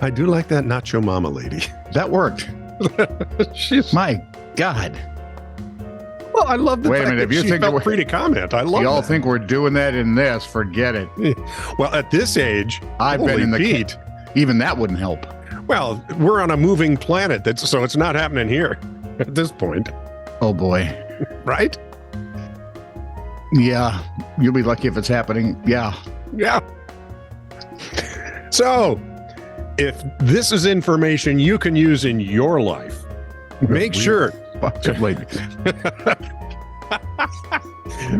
I do like that Nacho Mama lady. That worked. She's My God. well. I love the Wait a fact minute, that if you she think felt that free to comment. I love Y'all that. think we're doing that in this? Forget it. Well, at this age, I've been holy in the Pete. Even that wouldn't help. Well, we're on a moving planet, so it's not happening here at this point, Oh boy. right? Yeah. You'll be lucky if it's happening. Yeah. Yeah. So, if this is information you can use in your life, make sure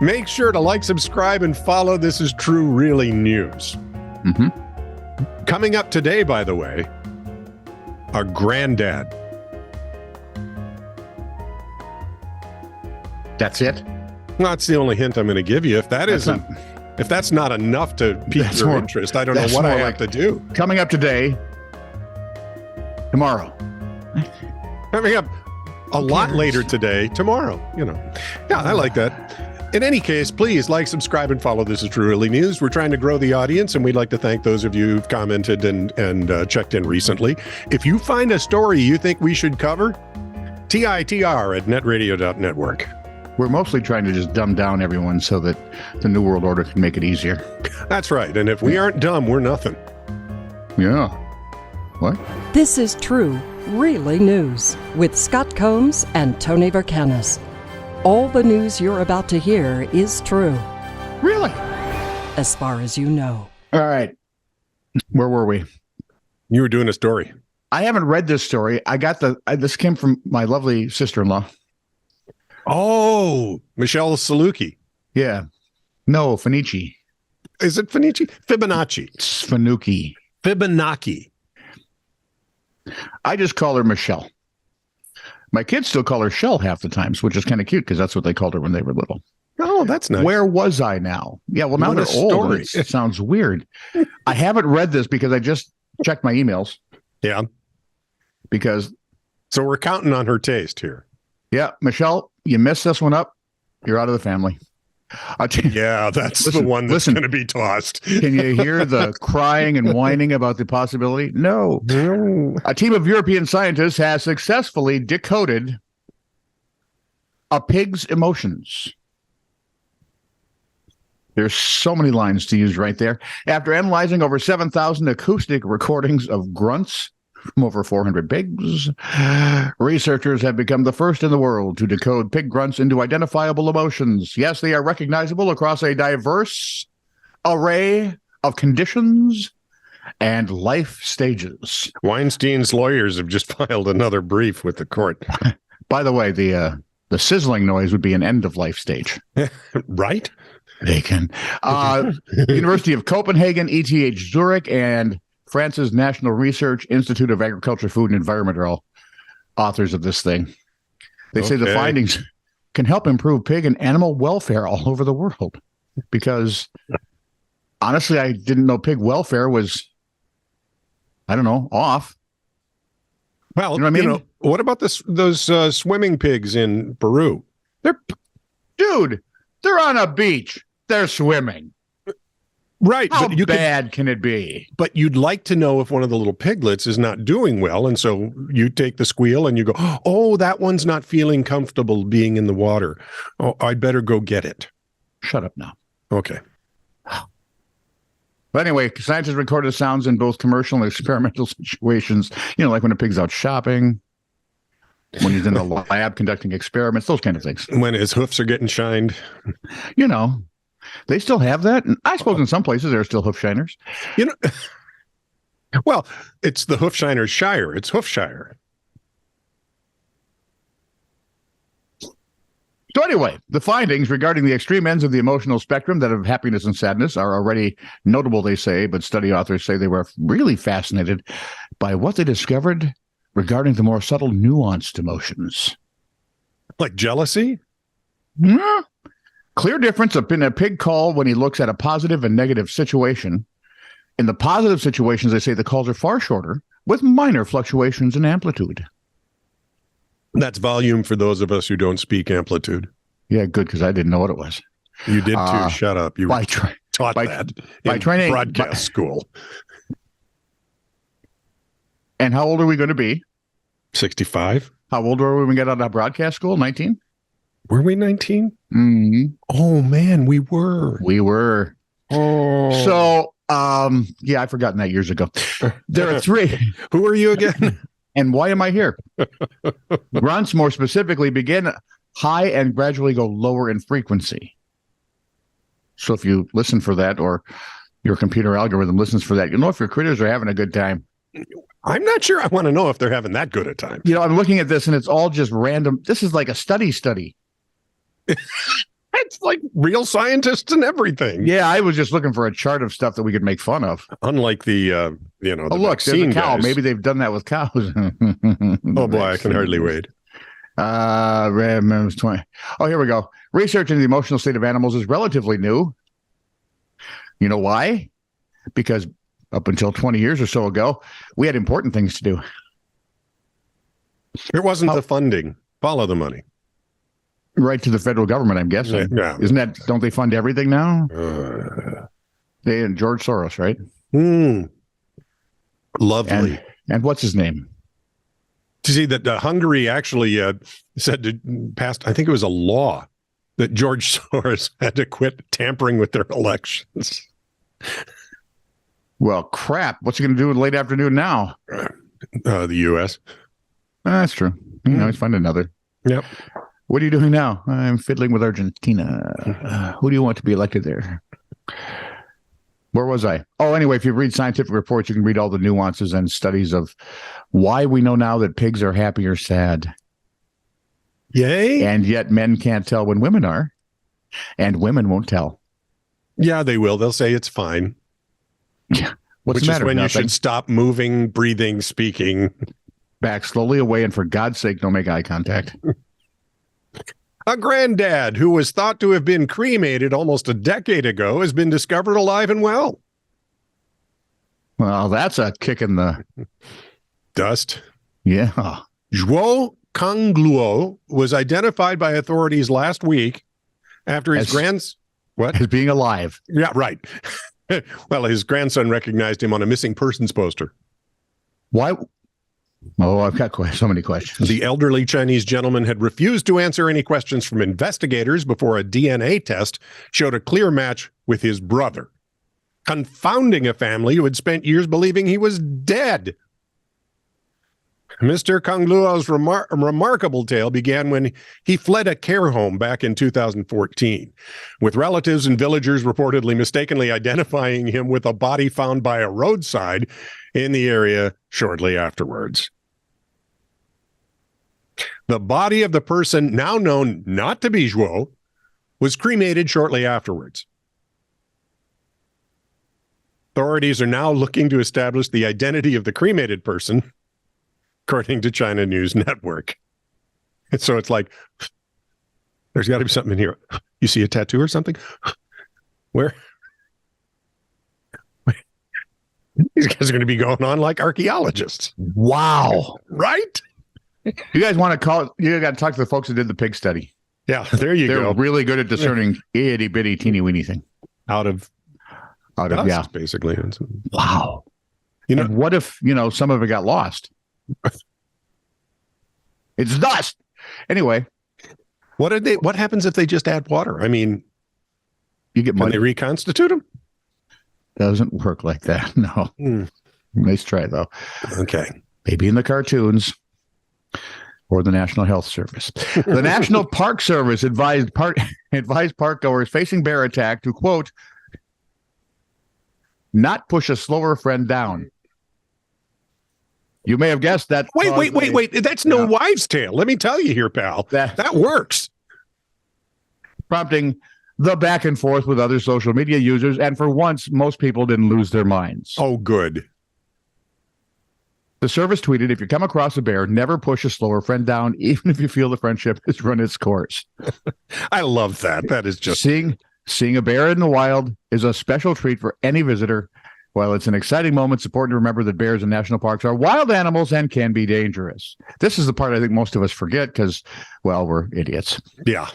make sure to like, subscribe, and follow. This is True Really News. Mm-hmm. Coming up today, by the way, our granddad. That's it. Well, that's the only hint I'm going to give you. If that's not enough to pique That's your more- interest, I don't know that's what I more have like- to do. Coming up today, tomorrow. Coming up a lot cares? later today, tomorrow, Yeah, I like that. In any case, please like, subscribe, and follow. This is True Really News. We're trying to grow the audience, and we'd like to thank those of you who've commented and checked in recently. If you find a story you think we should cover, TITR@netradio.network. We're mostly trying to just dumb down everyone so that the New World Order can make it easier. That's right. And if we aren't dumb, we're nothing. Yeah. What? This is True Really News with Scott Combs and Tony Vercanis. All the news you're about to hear is true, Really? as far as you know. All right. Where were we? You were doing a story. I haven't read this story. This came from my lovely sister-in-law. Oh, Michelle Saluki. Yeah. No, Finici. Is it Fibonacci? Fibonacci. It's Fanuki. Fibonacci. I just call her Michelle. My kids still call her Shell half the times, which is kind of cute because that's what they called her when they were little. Oh, that's nice. Where was I now? Yeah, well, now What a they're old. story. It sounds weird. I haven't read this because I just checked my emails Yeah. because, So we're counting on her taste here. yeah, Michelle, you messed this one up. You're out of the family. I'll tell you- Yeah, that's Listen, the one that's listen. going to be tossed. Can you hear the crying and whining about the possibility? No. A team of European scientists has successfully decoded a pig's emotions. There's so many lines to use right there. After analyzing over 7,000 acoustic recordings of grunts from over 400 pigs, researchers have become the first in the world to decode pig grunts into identifiable emotions. Yes, they are recognizable across a diverse array of conditions and life stages. Weinstein's lawyers have just filed another brief with the court. By the way, the sizzling noise would be an end of life stage. Right? Bacon. University of Copenhagen, ETH Zurich, and France's National Research Institute of Agriculture, Food, and Environment are all authors of this thing. They say the Okay. findings can help improve pig and animal welfare all over the world. Because honestly, I didn't know pig welfare was, I don't know, off. Well, You know what I mean? what about those swimming pigs in Peru? Dude, they're on a beach. They're swimming. Right, How but you bad can it be? but you'd like to know if one of the little piglets is not doing well, and so you take the squeal and you go, "Oh, that one's not feeling comfortable being in the water. Oh, I'd better go get it." Shut up now. Okay. But anyway, scientists recorded sounds in both commercial and experimental situations, like when a pig's out shopping, when he's in the lab conducting experiments, those kind of things. When his hoofs are getting shined. They still have that. And I suppose in some places there are still hoof shiners. Well, it's the Hoofshiner's Shire. It's Hoofshire. So anyway, the findings regarding the extreme ends of the emotional spectrum, that of happiness and sadness, are already notable, they say, but study authors say they were really fascinated by what they discovered regarding the more subtle, nuanced emotions. Like jealousy? Yeah. Clear difference in a pig call when he looks at a positive and negative situation. In the positive situations, they say the calls are far shorter, with minor fluctuations in amplitude. That's volume for those of us who don't speak amplitude. Yeah, good, because I didn't know what it was. You did too. Shut up. You By, were tra- taught by- that by in training- broadcast school. And how old are we going to be? 65. How old were we when we got out of broadcast school? 19? Were we 19? Mm-hmm. Oh, man, we were. We were. Oh. So, I've forgotten that years ago. There are three. Who are you again? And why am I here? Grunts, more specifically, begin high and gradually go lower in frequency. So if you listen for that, or your computer algorithm listens for that, you know if your critters are having a good time. I'm not sure I want to know if they're having that good a time. You know, I'm looking at this and it's all just random. This is like a study. It's like real scientists and everything. Yeah, I was just looking for a chart of stuff that we could make fun of. Unlike the the Oh, look, there's a cow. guys. Maybe they've done that with cows. Oh boy, I can hardly wait. 20. Oh, here we go. Research into the emotional state of animals is relatively new. You know why? Because up until 20 years or so ago, we had important things to do. It wasn't the funding. Follow the money. Right to the federal government, I'm guessing. Yeah. Don't they fund everything now? They and George Soros, right? Lovely. And what's his name? To see that Hungary actually passed, I think it was a law that George Soros had to quit tampering with their elections. Well, crap. What's he going to do in late afternoon now? The U.S. That's true. You know, he's find another. Yep. What are you doing now? I'm fiddling with Argentina. Who do you want to be elected there? Where was I? Oh, anyway, if you read scientific reports, you can read all the nuances and studies of why we know now that pigs are happy or sad. Yay. And yet men can't tell when women are, and women won't tell. Yeah, they will. They'll say it's fine. Yeah. What's Which the matter? is when Nothing. you should stop moving, breathing, speaking. Back slowly away, and for God's sake, don't make eye contact. A granddad who was thought to have been cremated almost a decade ago has been discovered alive and well. Well, that's a kick in the Dust. yeah. João Cangluo was identified by authorities last week after his What? As being alive. Yeah, right. Well, his grandson recognized him on a missing persons poster. Why? Oh, I've got so many questions. The elderly Chinese gentleman had refused to answer any questions from investigators before a DNA test showed a clear match with his brother, confounding a family who had spent years believing he was dead. Mr. Cangluo's remarkable tale began when he fled a care home back in 2014, with relatives and villagers reportedly mistakenly identifying him with a body found by a roadside in the area shortly afterwards. The body of the person now known not to be João was cremated shortly afterwards. Authorities are now looking to establish the identity of the cremated person, according to China News Network. And so it's like, there's got to be something in here. You see a tattoo or something? Where? These guys are going to be going on like archaeologists. Wow. Right? You guys want to call it? You got to talk to the folks that did the pig study. Yeah, there you They're go. really good at discerning itty bitty teeny weeny thing Out of dust, yeah, basically. Wow. You know, And what if some of it got lost? It's dust. Anyway, what happens if they just add water? I mean, you get can money. they reconstitute them? Doesn't work like that. No. Nice try though. Okay. Maybe in the cartoons. Or the National Health Service. The National Park Service advised park goers facing bear attack to, quote, not push a slower friend down. You may have guessed that. Wait. That's no wives' tale. Let me tell you here, pal. That works. Prompting the back and forth with other social media users. And for once, most people didn't lose their minds. Oh, good. The service tweeted, if you come across a bear, never push a slower friend down, even if you feel the friendship has run its course. I love that. That is just... Seeing a bear in the wild is a special treat for any visitor. While it's an exciting moment, it's important to remember that bears in national parks are wild animals and can be dangerous. This is the part I think most of us forget because, well, we're idiots. Yeah.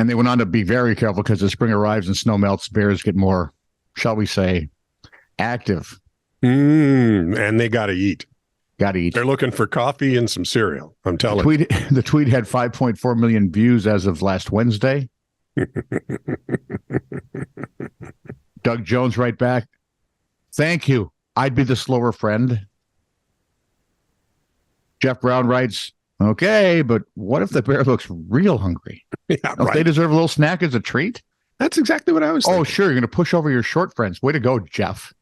And they went on to be very careful because as spring arrives and snow melts, bears get more, shall we say, active. And they got to eat. Gotta eat. They're looking for coffee and some cereal. I'm telling you. The tweet had 5.4 million views as of last Wednesday. Doug Jones right back. Thank you. I'd be the slower friend. Jeff Brown writes, okay, but what if the bear looks real hungry? Yeah, Don't they deserve a little snack as a treat? That's exactly what I was thinking. Oh, sure. You're going to push over your short friends. Way to go, Jeff.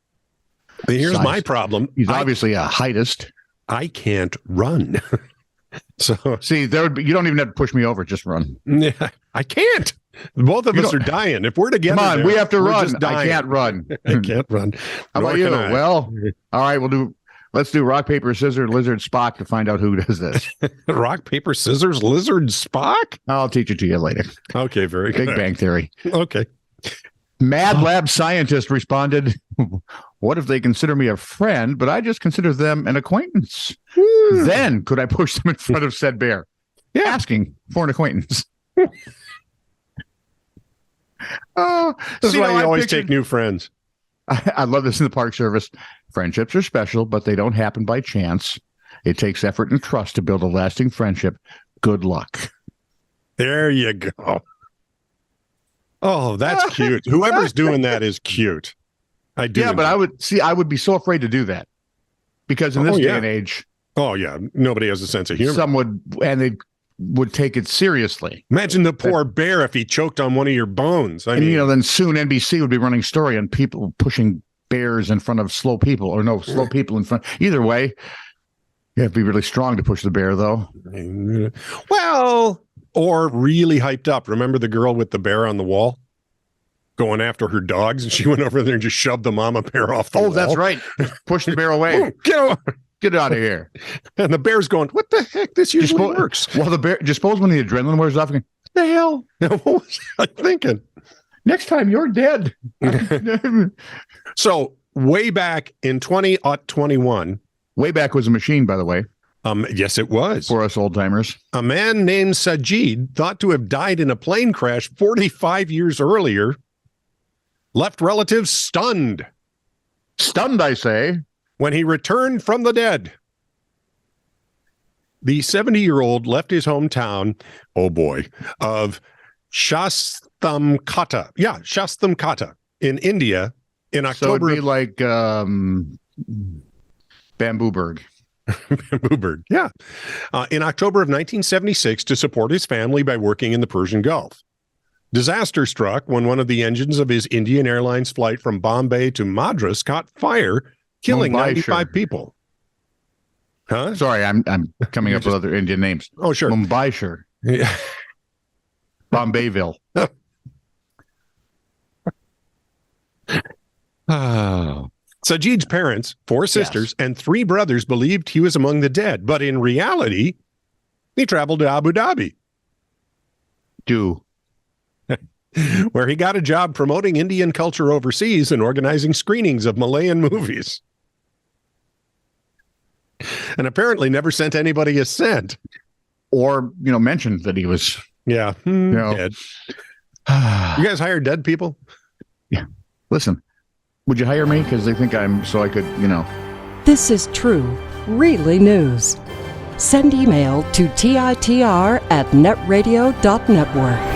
Here's my problem. He's obviously a heightist. I can't run. So see, there would be, you don't even have to push me over. Just run. Yeah, I can't. Both of us are dying. If we're together, come on, we have to run. I can't run. I can't run. How about you? Well, all right, let's do rock, paper, scissors, lizard, Spock to find out who does this. Rock, paper, scissors, lizard, Spock? I'll teach it to you later. Okay, very good. Big Bang Theory. Okay. Mad Lab scientist responded, what if they consider me a friend, but I just consider them an acquaintance? Then could I push them in front of said bear? Yeah. Asking for an acquaintance. Oh, this is why you always take new friends. I love this in the Park Service. Friendships are special, but they don't happen by chance. It takes effort and trust to build a lasting friendship. Good luck. There you go. Oh, that's cute. Whoever's doing that is cute. I do. Yeah, but I would be so afraid to do that because in this day and age. Oh, yeah. Nobody has a sense of humor. Some they would take it seriously. Imagine the poor bear if he choked on one of your bones. I mean, then soon NBC would be running story on people pushing bears in front of slow people, or no, slow people in front. Either way, you have to be really strong to push the bear, though. Well, or really hyped up. Remember the girl with the bear on the wall going after her dogs, and she went over there and just shoved the mama bear off the wall? Oh, that's right. Push the bear away. Get out of here. And the bear's going, what the heck? This usually works. Well, the bear, just suppose when the adrenaline wears off, what the hell? What was I thinking? Next time you're dead. So way back in 2021. Way back was a machine, by the way. Yes, it was. For us old timers. A man named Sajid, thought to have died in a plane crash 45 years earlier, left relatives stunned. Stunned, I say. When he returned from the dead. The 70-year-old left his hometown, oh boy, of Shastamkota. Yeah, Shastamkota in India in October. So it'd be like Bambooburg. Bambooburg, yeah. In October of 1976 to support his family by working in the Persian Gulf. Disaster struck when one of the engines of his Indian Airlines flight from Bombay to Madras caught fire, killing 95 people. Huh? Sorry, I'm coming up with other Indian names. Oh, sure. Mumbai-shire. Yeah. Bombayville. Sajid's parents, 4 sisters, and 3 brothers believed he was among the dead, but in reality, he traveled to Abu Dhabi. Where he got a job promoting Indian culture overseas and organizing screenings of Malayan movies. And apparently never sent anybody a cent. Or, mentioned that he was dead. You guys hire dead people? Yeah. Listen, would you hire me? Because they think I could, This is true, really news. Send email to TITR@netradio.network.